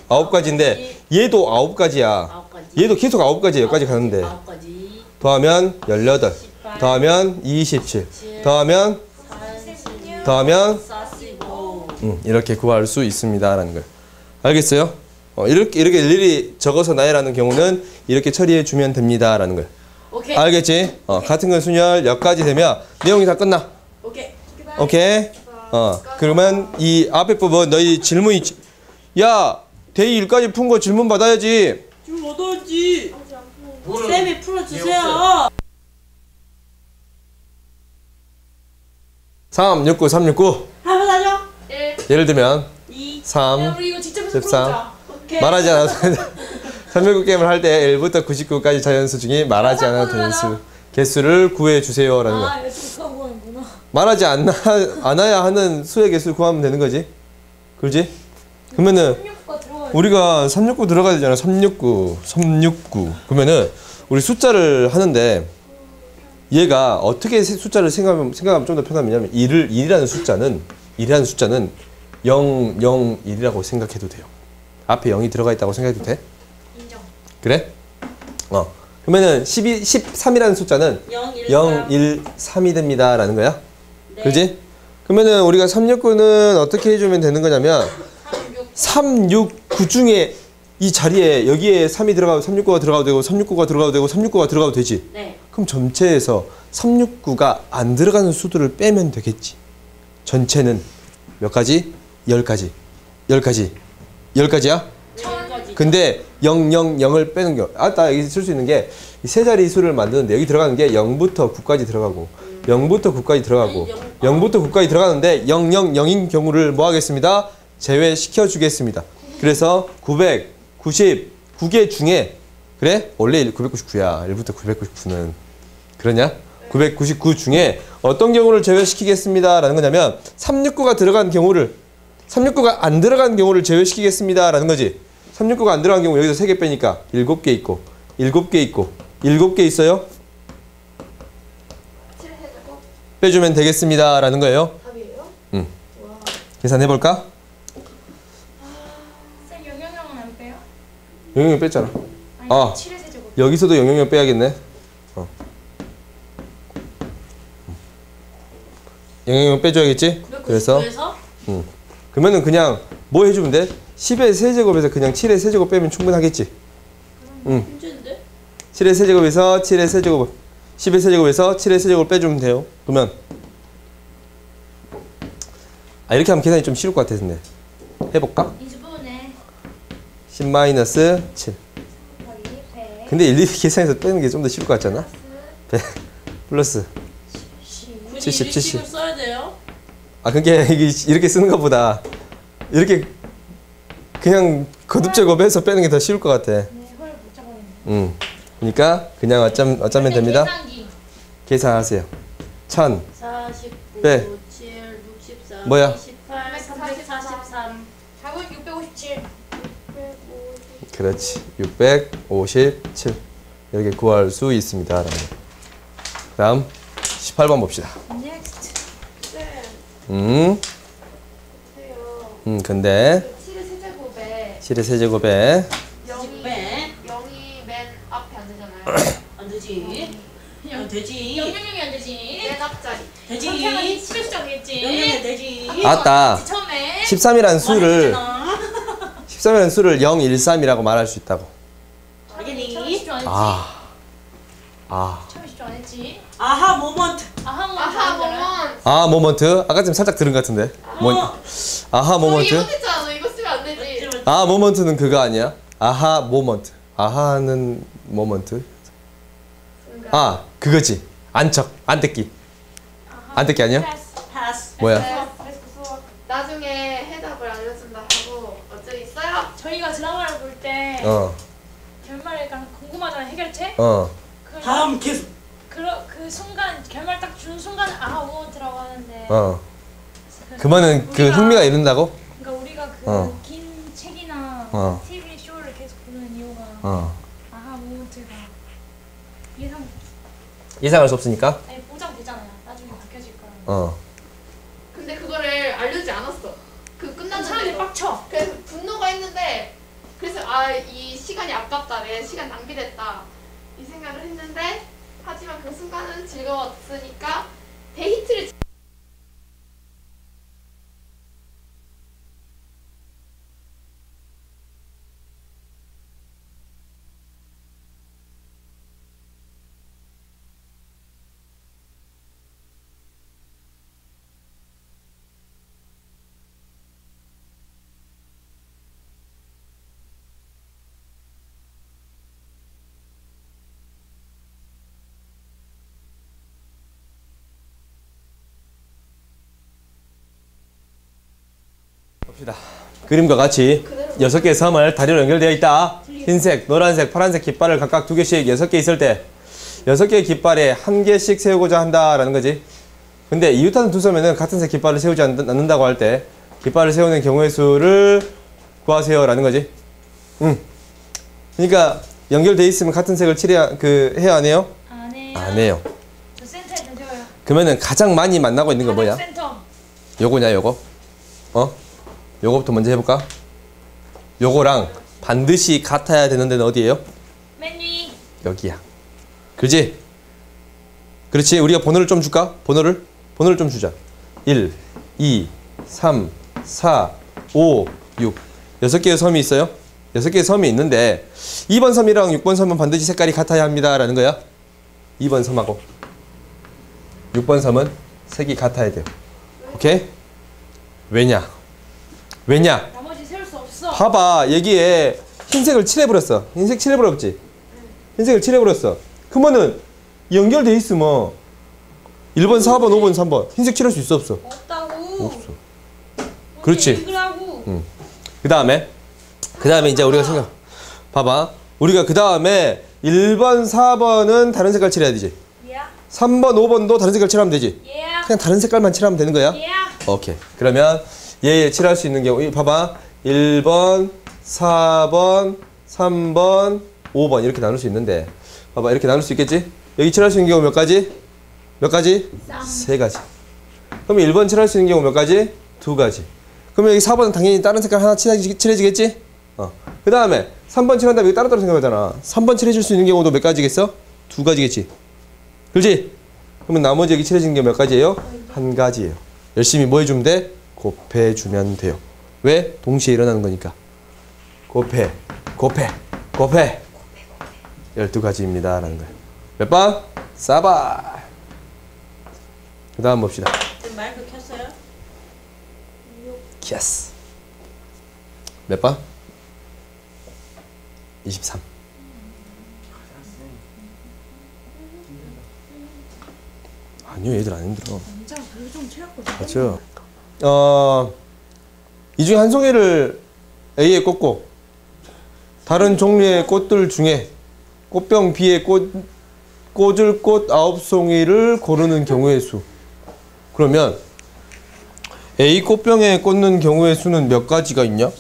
9가지인데 얘도 9가지야. 얘도 계속 9가지 여기까지 가는데 9가지. 더하면 18, 더하면 27, 더하면 45. 이렇게 구할 수 있습니다 라는 거예요. 알겠어요? 이렇게 일일이 적어서 나열하는 경우는 이렇게 처리해 주면 됩니다 라는 거예요. 오케이. 알겠지? 같은 건 순열 여기까지 되면 내용이 다 끝나. 오케이. 오케이? 그러면 이 앞에 부분 너희 질문이 야 대이 1까지 푼 거 질문 받아야지. 좀 얻어야지. 뭐를- 쌤이 풀어주세요. 369 369 한번 하죠. 1. 예를 들면 2. 3 우리 이거 직접 해서 13 풀어보자. 오케이. 말하지 않아도 369 게임을 할 때 1부터 99까지 자연수 중에 말하지 않아도 되는 수 개수를 구해 주세요 라는 거야. 아, 이거 지금 그거 거구나. 말하지 않아야 하는 수의 개수를 구하면 되는 거지. 그렇지? 그러면은 16가 들어가야 우리가 369 들어가야 되잖아. 369. 그러면은 우리 숫자를 하는데 얘가 어떻게 숫자를 생각하면 좀 더 편하냐면 1이라는 숫자는 0, 0, 1이라고 생각해도 돼요. 앞에 0이 들어가 있다고 생각해도 돼? 인정. 그래? 그러면은 13이라는 숫자는 0, 1, 3이 됩니다 라는 거야. 네. 그지? 그러면은 우리가 369는 어떻게 해주면 되는 거냐면 369 중에 이 자리에 여기에 3이 들어가고 369가 들어가도 되고 369가 들어가도 되고 369가 들어가도 되지. 네. 그럼 전체에서 369가 안 들어가는 수들을 빼면 되겠지. 전체는 몇 가지? 10가지. 10가지야? 여기까지. 근데 0, 0, 0을 빼는 경우. 나 여기 쓸 수 있는 게 세 자리 수를 만드는데 여기 들어가는 게 0부터 9까지 들어가고 0부터 9까지 들어가고 0부터 9까지 들어가는데 0, 0, 0인 경우를 뭐 하겠습니다? 제외시켜 주겠습니다. 그래서 999개 중에 그래? 원래 999야. 1부터 999는 그러냐? 999 중에 어떤 경우를 제외시키겠습니다 라는 거냐면 369가 들어간 경우를 369가 안 들어간 경우를 제외시키겠습니다 라는 거지. 369가 안 들어간 경우 여기서 3개 빼니까 7개 있고 7개 있고 7개 있어요? 7 해주고 빼주면 되겠습니다 라는 거예요. 답이에요? 응. 계산해볼까? 쌤 영영영은 안 빼요? 영영이 뺐잖아. 아니, 아. 7의 세제곱. 여기서도 영영영 빼야겠네. 영영영 빼줘야겠지? 그래서 999에서 그러면은 그냥 뭐 해주면 돼? 10의 세제곱에서 그냥 7의 세제곱 빼면 충분하겠지? 응. 문제인데? 7의 세제곱에서 7의 세제곱 10의 세제곱에서 7의 세제곱을 빼주면 돼요. 그러면 이렇게 하면 계산이 좀 쉬울 것 같아서 해볼까? 20분에 10 마이너스 7 곱하기 100 근데 일일이 계산해서 빼는 게 좀 더 쉬울 것 같잖아? 100 플러스 굳이 70, 70. 1씩을 써야 돼요? 아 그게 이렇게 쓰는 것보다 이렇게 그냥 거듭제곱해서 빼는 게 더 쉬울 것 같아. 네, 헐 못 잡아겠네. 그러니까 그냥 어쩌면 됩니다. 계산기. 계산하세요. 1000 49, 네. 7, 64, 뭐야? 28, 343. 답은 657. 150. 그렇지. 657 이렇게 구할 수 있습니다. 다음 18번 봅시다. 넥스트. 쌤, 음. 보세요. 근데 7의 세제곱에 7의 세제곱에 0이 네. 0이 맨 앞에 안 되잖아요. 안 되지. 안 되지. 000이 안 되지. 맨 앞자리. 되지. 선택은 11수 정했지. 0이 되지. 아따. 처음에 13이라는 수를 말했잖아. 13이라는 수를 0, 1, 3이라고 말할 수 있다고. 당연히. 처음에 10조 안 했지. 처음에 10조 안 했지. 아하 모먼트. 아하 뭐 아하, 모먼트. 모먼. 모먼트. 아까 좀 살짝 들은 것 같은데. 아하 저 모먼트. 이거 못했잖아. 너 이거 쓰면 안 되지. 아 모먼트는 그거 아니야? 아하 모먼트. 아하는 모먼트. 아 그거지. 안척. 안뜯기. 안뜯기 아니야? 패스. 뭐야? 그래서 수업. 나중에 해답을 알려준다 하고 어제 있어요? 저희가 드라마를 볼 때 어. 결말에 약간 궁금하잖아요, 해결책. 어. 그, 계속. 그 순간 결말 딱 준 순간 아하 모먼트라고 하는데. 어. 그- 그러면은 그 우리가- 흥미가 이른다고? 그러니까 우리가 그 어. 긴 책이나 어. TV 쇼를 계속 보는 이유가 어. 아하 모먼트가 예상 예상할 수 없으니까. 아니 보장되잖아요. 나중에 바뀌어질 거라. 어. 근데 그거를 알려주지 않았어. 그 난 끝났는데. 사람들이 빡쳐. 그래서 분노가 있는데 그래서 아 이 시간이 아깝다 내 시간 낭비됐다 이 생각을 했는데 하지만 그 순간은 즐거웠으니까 데이트를 봅시다. 그림과 같이 6개의 섬을 다리로 연결되어 있다. 흰색, 노란색, 파란색 깃발을 각각 2개씩 6개 있을 때 6개의 깃발에 1개씩 세우고자 한다라는 거지. 근데 이웃하는 두 섬에는 같은 색 깃발을 세우지 않는다고 할 때 깃발을 세우는 경우의 수를 구하세요라는 거지. 그러니까 연결돼 있으면 같은 색을 해야 안 해요? 안 해요. 안 해요. 저 센터에 던져요. 그러면은 가장 많이 만나고 있는 거 뭐야? 센터. 요거냐 요거? 요거부터 먼저 해볼까? 요거랑 반드시 같아야 되는 데는 어디예요? 맨 위. 여기야. 그렇지? 그렇지. 우리가 번호를 좀 줄까? 번호를 좀 주자. 1, 2, 3, 4, 5, 6 6개의 섬이 있어요. 6개의 섬이 있는데 2번 섬이랑 6번 섬은 반드시 색깔이 같아야 합니다 라는 거야. 2번 섬하고 6번 섬은 색이 같아야 돼요. 오케이? 왜냐? 나머지 세울 수 없어. 봐봐. 여기에 흰색을 칠해버렸어. 흰색 칠해버렸지? 흰색을 칠해버렸어. 그러면은 연결돼 있으면 1번, 4번, 5번, 3번 흰색 칠할 수 있어 없어? 없다고. 없어. 그렇지. 읽으라고. 그 다음에 이제 우리가 생각 봐봐. 우리가 그 다음에 1번, 4번은 다른 색깔 칠해야 되지. 예. 3번, 5번도 다른 색깔 칠하면 되지. 예. 그냥 다른 색깔만 칠하면 되는 거야. 예. 오케이. 그러면 얘 칠할 수 있는 경우 봐봐. 1번, 4번, 3번, 5번 이렇게 나눌 수 있는데 봐봐. 이렇게 나눌 수 있겠지? 여기 칠할 수 있는 경우 몇 가지? 몇 가지? 3가지. 그러면 1번 칠할 수 있는 경우 몇 가지? 2가지. 그러면 여기 4번은 당연히 다른 색깔 하나 칠해지겠지? 그 다음에 3번 칠한 다음에 여기 따로따로 생각하잖아. 3번 칠해줄 수 있는 경우도 몇 가지겠어? 2가지겠지. 그렇지? 그러면 나머지 여기 칠해지는 게 몇 가지예요? 1가지예요. 열심히 뭐 해주면 돼? 곱해주면 돼요. 왜? 동시에 일어나는 거니까. 곱해. 12가지입니다. 라는 거예요. 몇 번? 4번. 그 다음 봅시다. 지금 마이크 켰어요? 예스. 몇 번? 23. 아니요, 얘들 안 힘들어. 진짜 별로 좀 채웠거든. 맞죠? 이 중에 한 송이를 A에 꽂고 다른 종류의 꽃들 중에 꽃병 B에 꽂을 꽃 9송이를 고르는 경우의 수. 그러면 A 꽃병에 꽂는 경우의 수는 몇 가지가 있냐?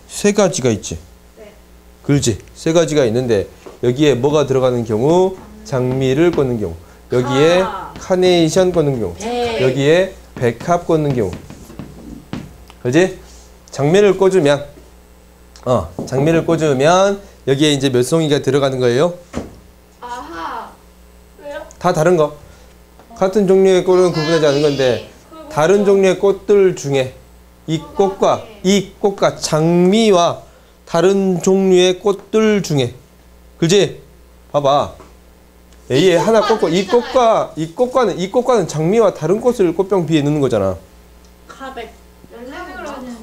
3가지가 있지. 네. 그렇지. 3가지가 있는데 여기에 뭐가 들어가는 경우? 장미를 꽂는 경우. 여기에 카네이션 꽂는 경우. 여기에 백합 꽂는 경우. 그렇지? 장미를 꽂으면 여기에 이제 몇 송이가 들어가는 거예요? 아하. 왜요? 다 다른 거. 같은 종류의 꽃은 구분하지 않은 건데 다른 종류의 꽃들 중에 이 꽃과 장미와 다른 종류의 꽃들 중에 그지? 봐봐. A에 하나 꽂고 이 꽃과는 장미와 다른 꽃을 꽃병 B에 넣는 거잖아. 카백.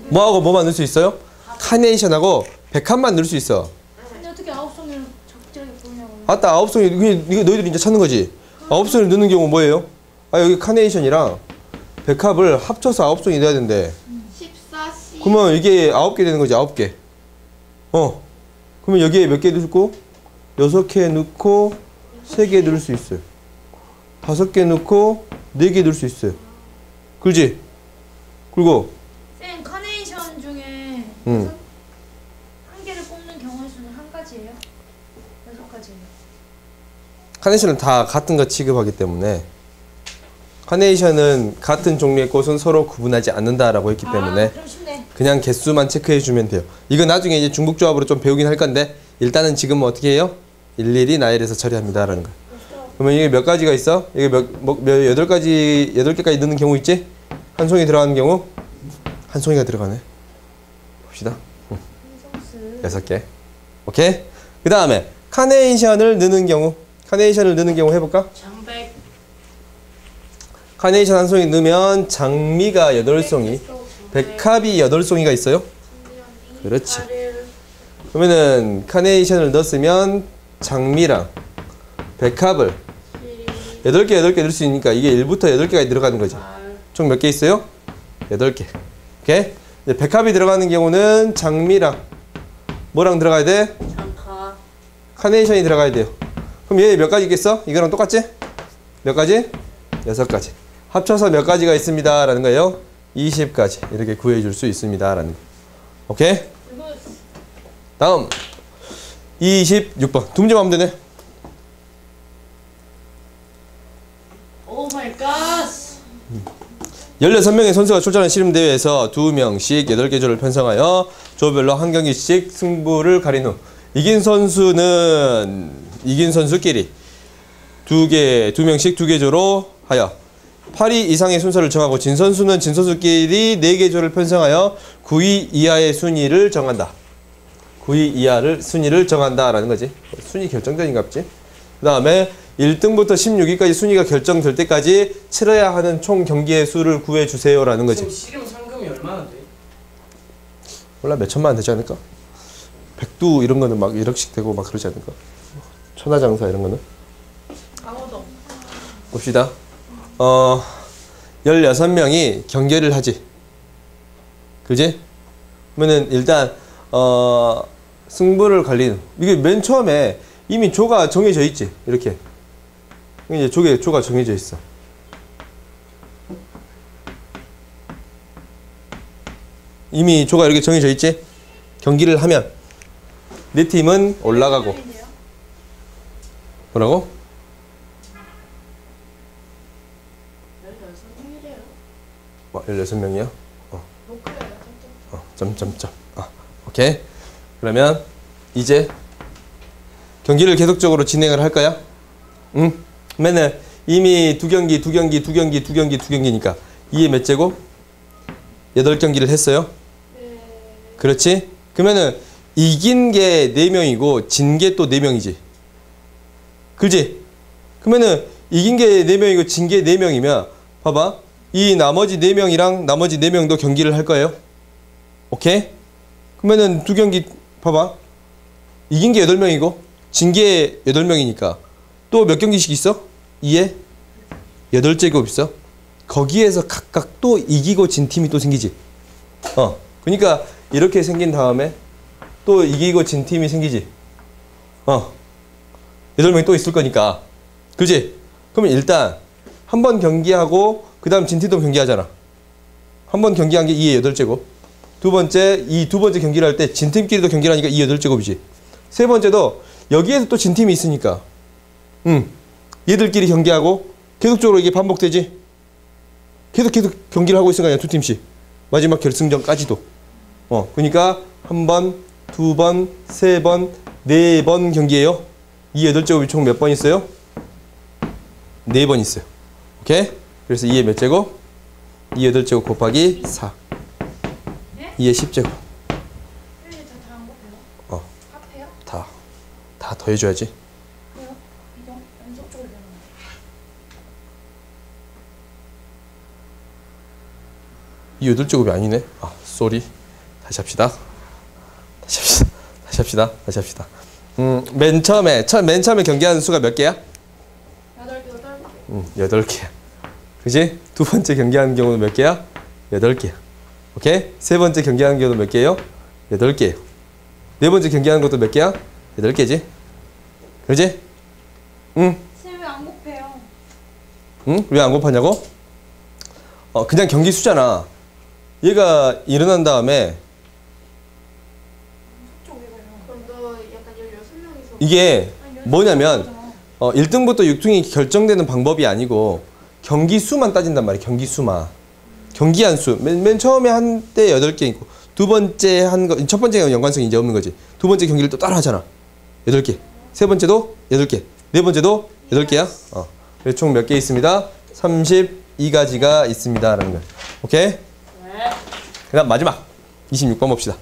뭐하고 뭐만 넣을 수 있어요? 카네이션하고 백합만 넣을 수 있어. 근데 어떻게 9송이를 적절하게 보냐고. 맞다. 9송이 이거 너희들이 이제 찾는 거지. 9송이를 넣는 경우 뭐예요? 여기 카네이션이랑 백합을 합쳐서 9송이 넣어야 된대. 14C. 그러면 이게 9개 되는 거지. 9개. 그러면 여기에 몇 개 넣고 6개 넣고 3개 넣을 수 있어요. 5개 넣고 4개 넣을 수 있어요. 그렇지? 그리고 쌤 카네이션 중에 음. 한 개를 뽑는 경우의 수는 한 가지예요? 6가지예요? 카네이션은 다 같은 거 취급하기 때문에 카네이션은 같은 종류의 꽃은 서로 구분하지 않는다라고 했기 때문에 그럼 쉽네. 그냥 개수만 체크해 주면 돼요. 이거 나중에 이제 중복조합으로 좀 배우긴 할 건데 일단은 지금 어떻게 해요? 일일이 나열해서 처리합니다라는 거. 그러면 이게 몇 가지가 있어? 이게 몇 8개까지 넣는 경우 있지? 한 송이 들어가는 경우 한 송이가 들어가네. 봅시다. 6개. 오케이? 그 다음에 카네이션을 넣는 경우 해볼까? 장백. 카네이션 한 송이 넣으면 장미가 8송이, 백합이 8송이가 있어요? 그렇지. 그러면은 카네이션을 넣었으면 장미랑 백합을 8개 넣을 수 있으니까 이게 1부터 8개까지 들어가는 거지. 총 몇 개 있어요? 8개. 오케이? 이제 백합이 들어가는 경우는 장미랑 뭐랑 들어가야 돼? 장카. 카네이션이 들어가야 돼요. 그럼 얘 몇 가지 있겠어? 이거랑 똑같지? 몇 가지? 6가지. 합쳐서 몇 가지가 있습니다. 라는 거예요. 20가지. 이렇게 구해줄 수 있습니다. 라는 거. 오케이? 다음. 26번. 두 문제만 하면 되네. 오 마이 갓. 16명의 선수가 출전한 씨름대회에서 2명씩 8개 조를 편성하여 조별로 한 경기씩 승부를 가린 후 이긴 선수끼리 2명씩 2개 조로 하여 8위 이상의 순서를 정하고 진 선수는 진 선수끼리 4개 조를 편성하여 9위 이하의 순위를 정한다. 9위 이하를 순위를 정한다라는 거지. 순위 결정전인가 보지. 그 다음에 1등부터 16위까지 순위가 결정될 때까지 치러야 하는 총 경기의 수를 구해주세요라는 거지. 지금 씨름 상금이 얼마나 돼? 몰라, 몇 천만 원 되지 않을까? 백두 이런 거는 막 1억씩 되고 막 그러지 않을까? 천하장사 이런 거는? 강호동. 봅시다. 16명이 경기를 하지. 그지? 그러면은 일단 승부를 갈리는, 이게 맨 처음에 이미 조가 정해져 있지. 이렇게 이제 조가 정해져 있어. 이미 조가 이렇게 정해져 있지. 경기를 하면 네 팀은 올라가고. 뭐라고? 16명이요? 점점점. 오케이. 그러면 이제 경기를 계속적으로 진행을 할 거야? 응? 맨날 이미 2경기니까 2에 몇 제곱? 8경기를 했어요? 그렇지? 그러면은 이긴 게 4명이고 진 게 또 4명이지. 그렇지? 그러면은 이긴 게 4명이고 진 게 4명이면 봐봐. 이 나머지 4명이랑 나머지 4명도 경기를 할 거예요. 오케이? 그러면은 2경기 봐봐. 이긴 게 8명이고 진 게 8명이니까 또 몇 경기씩 있어? 2에 8제곱 있어. 거기에서 각각 또 이기고 진 팀이 또 생기지. 그러니까 이렇게 생긴 다음에 또 이기고 진 팀이 생기지. 8명이 또 있을 거니까. 그지? 그러면 일단 한 번 경기하고 그 다음 진 팀도 경기하잖아. 한 번 경기한 게 2의 8제곱. 두 번째, 이 두 번째 경기를 할 때 진 팀끼리도 경기를 하니까 2의 8제곱이지. 세 번째도 여기에서 또 진 팀이 있으니까 얘들끼리 경기하고 계속적으로 이게 반복되지. 계속 경기를 하고 있을 거 아니야, 두 팀씩. 마지막 결승전까지도. 그러니까 한 번, 두 번, 세 번, 네 번 경기예요. 이 8제곱이 총 몇 번 있어요? 4번 있어요. 오케이? 그래서 2의 몇 제곱? 2의 8제곱 곱하기 4. 네? 2의 10제곱. 이렇게 다한 거예요? 합해요? 다 더해줘야지. 왜요? 이거 연속적으로 되는 거. 이 8제곱이 아니네. 쏘리. 다시 합시다. 다시 합시다. 맨 처음에 경기하는 수가 몇 개야? 8개. 8개야. 그지? 두 번째 경기하는 경우는 몇 개야? 8개야. 오케이? 세 번째 경기하는 경우는 몇 개예요? 8개예요. 네 번째 경기하는 것도 몇 개야? 8개지? 그지? 쌤 왜 안 곱해요? 왜 안 곱하냐고? 그냥 경기 수잖아. 얘가 일어난 다음에 그럼 너 약간 16명이서 이게 뭐냐면 1등부터 6등이 결정되는 방법이 아니고 경기 수만 따진단 말이야. 경기 수만. 경기한 수. 맨 처음에 한 때 8개 있고 두 번째 한 거, 첫 번째가 연관성이 이제 없는 거지. 두 번째 경기를 또 따라 하잖아. 8개. 세 번째도 8개. 네 번째도 8개야. 그래서 총 몇 개 있습니다? 32가지가 있습니다. 라는 거야. 오케이? 네. 그 다음 마지막 26번 봅시다.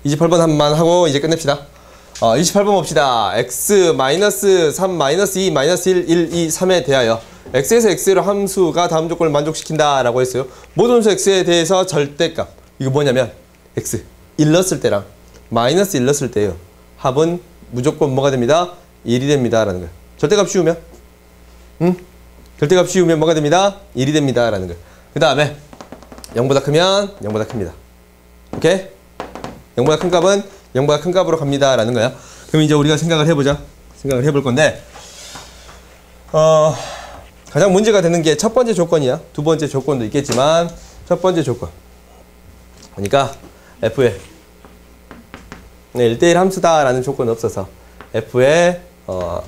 28번 한번 하고 이제 끝냅시다. 28번 봅시다. x-3 -2 -1 1 2 3에 대하여 x에서 x로 함수가 다음 조건을 만족시킨다 라고 했어요. 모든 수 x에 대해서 절대값. 이거 뭐냐면 x 1 넣었을 때랑 마이너스 1 넣었을 때요. 합은 무조건 뭐가 됩니다? 1이 됩니다 라는 거예요. 절대값 씌우면 절대값 씌우면 뭐가 됩니다? 1이 됩니다 라는 거예요. 그 다음에 0보다 크면 0보다 큽니다. 오케이? 0보다 큰 값은 0보다 큰 값으로 갑니다 라는 거야. 그럼 이제 우리가 생각을 해보자. 생각을 해볼 건데 가장 문제가 되는 게 첫 번째 조건이야. 두 번째 조건도 있겠지만 첫 번째 조건 그러니까 f의 1대1 함수다 라는 조건은 없어서 f의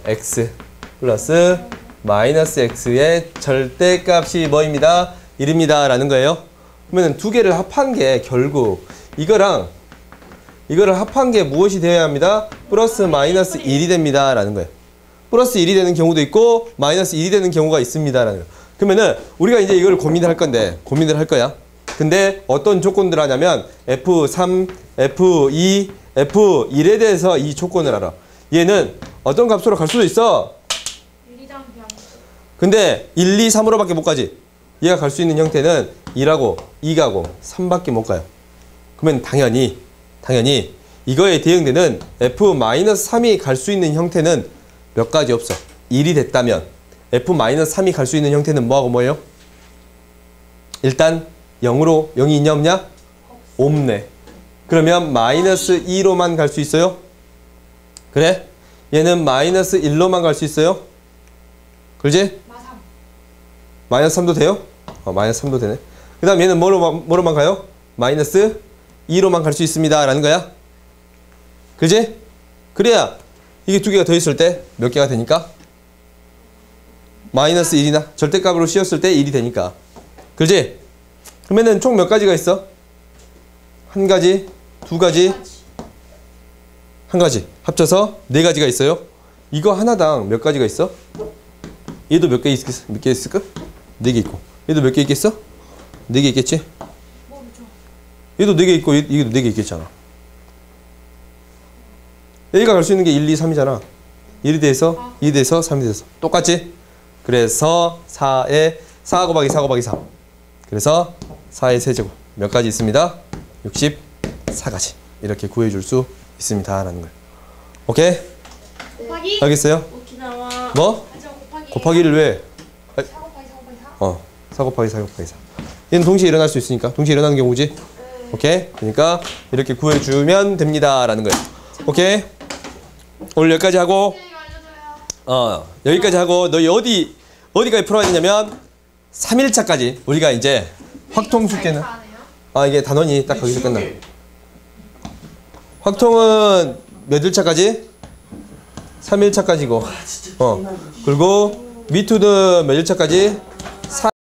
x 플러스 마이너스 x의 절대값이 뭐입니다? 1입니다 라는 거예요. 그러면 두 개를 합한 게 결국 이거를 합한 게 무엇이 되어야 합니다? 플러스 마이너스 1이 됩니다 라는 거예요. 플러스 1이 되는 경우도 있고 마이너스 1이 되는 경우가 있습니다 라는 거예요. 그러면은 우리가 이제 이걸 고민을 할 거야. 근데 어떤 조건들 하냐면 F3, F2, F1에 대해서 이 조건을 알아. 얘는 어떤 값으로 갈 수도 있어. 1이랑 그냥 근데 1, 2, 3으로밖에 못 가지. 얘가 갈 수 있는 형태는 2하고 2가고 3밖에 못 가요. 그러면 당연히 이거에 대응되는 F-3이 갈 수 있는 형태는 몇 가지 없어. 1이 됐다면 F-3이 갈 수 있는 형태는 뭐하고 뭐예요? 일단 0이 있냐 없냐? 없네. 그러면 마이너스 2로만 갈 수 있어요? 그래? 얘는 마이너스 1로만 갈 수 있어요? 그렇지? 마이너스 3도 돼요? 마이너스 3도 되네. 그 다음 얘는 뭐로만 가요? 마이너스 2로만 갈 수 있습니다 라는 거야. 그지? 그래야 이게 두 개가 더 있을 때 몇 개가 되니까? 마이너스 1이나 절대값으로 씌웠을 때 1이 되니까. 그지? 그러면은 총 몇 가지가 있어? 한 가지, 두 가지, 한 가지 합쳐서 네 가지가 있어요. 이거 하나당 몇 가지가 있어? 얘도 몇 개 있을까? 네 개 있고. 얘도 몇 개 있겠어? 네 개 있겠지? 얘도 네 개 있고 얘도 네 개 있겠잖아. 얘가 갈 수 있는 게 1, 2, 3이잖아. 1이 돼서 2이 돼서 3이 돼서 똑같지? 그래서 4 곱하기 4 곱하기 3. 그래서 4의 세제곱 몇 가지 있습니다? 64가지. 이렇게 구해줄 수 있습니다 라는 거예요. 오케이? 곱하기 알겠어요? 오키나와. 뭐? 하죠. 곱하기 곱하기를 왜? 4 곱하기 4 곱하기 4. 4 곱하기 4 곱하기 4. 얘는 동시에 일어날 수 있으니까. 동시에 일어나는 경우지? 오케이? 그러니까 이렇게 구해주면 됩니다. 라는 거예요. 오케이? 오늘 여기까지 하고, 이거 알려줘요. 여기까지 하고, 너희 어디까지 풀어야 되냐면, 3일차까지 우리가 이제 확통 숙제는, 안 해요? 이게 단원이 딱 거기서 끝나. 확통은 몇 일차까지? 3일차까지고, 그리고 미투는 몇 일차까지?